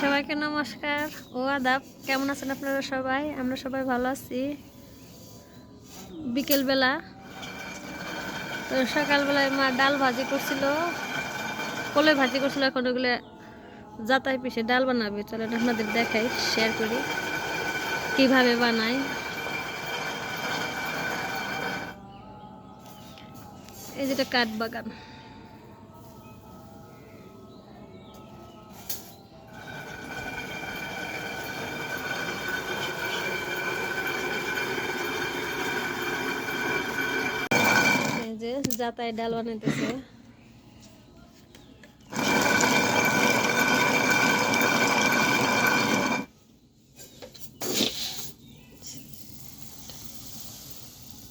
সবাইকে নমস্কার ও আদাব। কেমন আছেন আপনারা সবাই? আমরা সবাই ভালো আছি। বিকেলবেলা তো সকালবেলায় মা ডাল ভাজি করছিল, কলাই ভাজি করছিল। এখন ওগুলো যাতাই পিষে ডাল বানাবে। চলেন আপনাদের দেখাই, শেয়ার করি কিভাবে বানাই। এই যেটা কাঠ বাগান, এই যে যাতাই ডাল বানাইতেছে।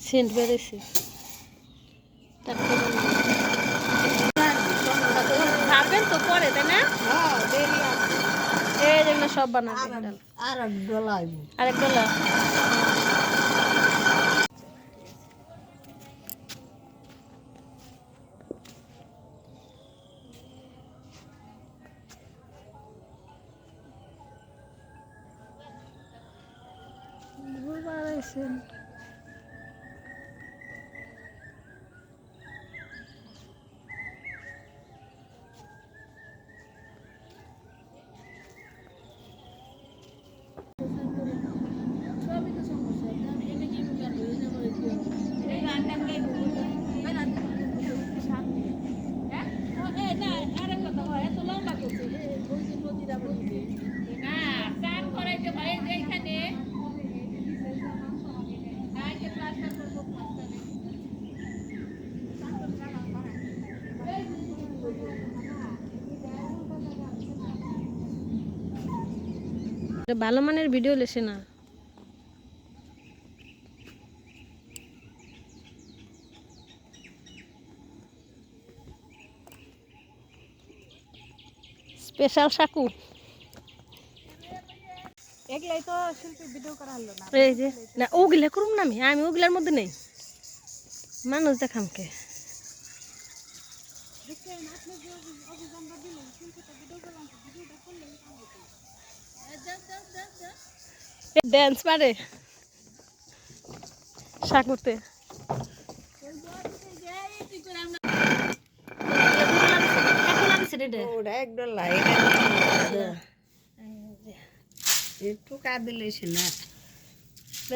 সেন্ট বেড়েছে ভাববেন তো পরে, তাই না? এই জন্য সব বানাবে ডাল। আরেক ডলা বাড়াইছেন। ভালো মানের ভিডিও লেসে না। স্পেশাল সাকু এগুলাই তো শিল্পী ভিডিও করা হলো না। এই যে না, ওগুলা করুম না। আমি ওগুলার মধ্যে নেই, মানুষ দেখামকে। ড্যান্স পারে সাকুতে।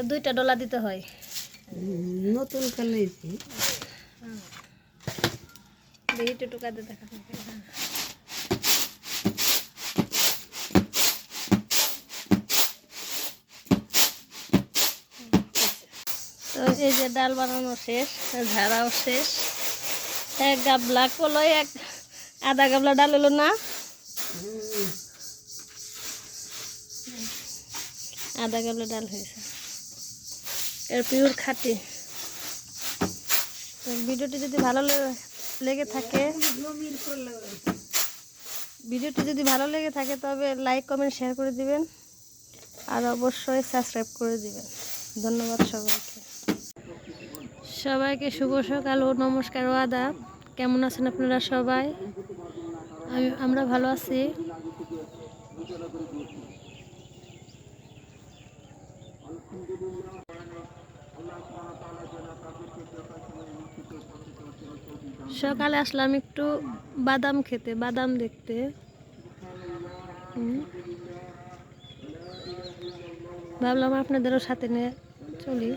দুইটা ডলা দিতে হয়। নতুন খেলেছি দেখি টুকা দিয়ে দেখা। তো এই যে ডাল বানানো শেষ, ঝাড়াও শেষ। এক গাবলা কলই আধা গাবলা ডাল হলো না, আধা গাবলা ডাল হয়েছে। এর পিওর খাঁটি। তো ভিডিওটি যদি ভালো লেগে থাকে তবে লাইক কমেন্ট শেয়ার করে দিবেন, আর অবশ্যই সাবস্ক্রাইব করে দিবেন। ধন্যবাদ সবাইকে শুভ সকাল ও নমস্কার ও আদাব। কেমন আছেন আপনারা সবাই? আমরা ভালো আছি। সকালে আসলাম একটু বাদাম খেতে, বাদাম দেখতে। ভাবলাম আপনাদেরও সাথে নিয়ে চলি।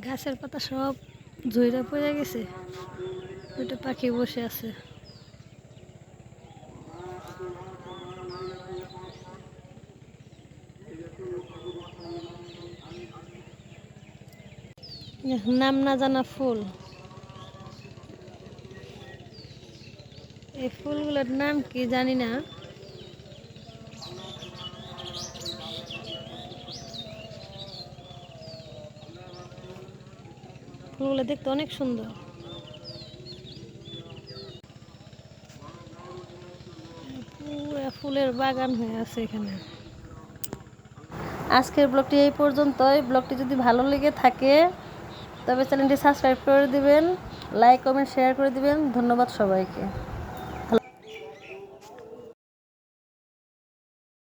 গাছের পাতা সব ঝইরা পড়ে গেছে, দুটো পাখি বসে আছে। নাম না জানা ফুল। এই ফুলগুলোর নাম কি জানি না। ফুলগুলো দেখতে অনেক সুন্দর। পুরো ফুলের বাগান হয়ে আছে এখানে। আজকের ব্লগটি এই পর্যন্তই। ব্লগটি যদি ভালো লেগে থাকে তবে চ্যানেলটি সাবস্ক্রাইব করে দিবেন, লাইক কমেন্ট শেয়ার করে দিবেন। ধন্যবাদ সবাইকে।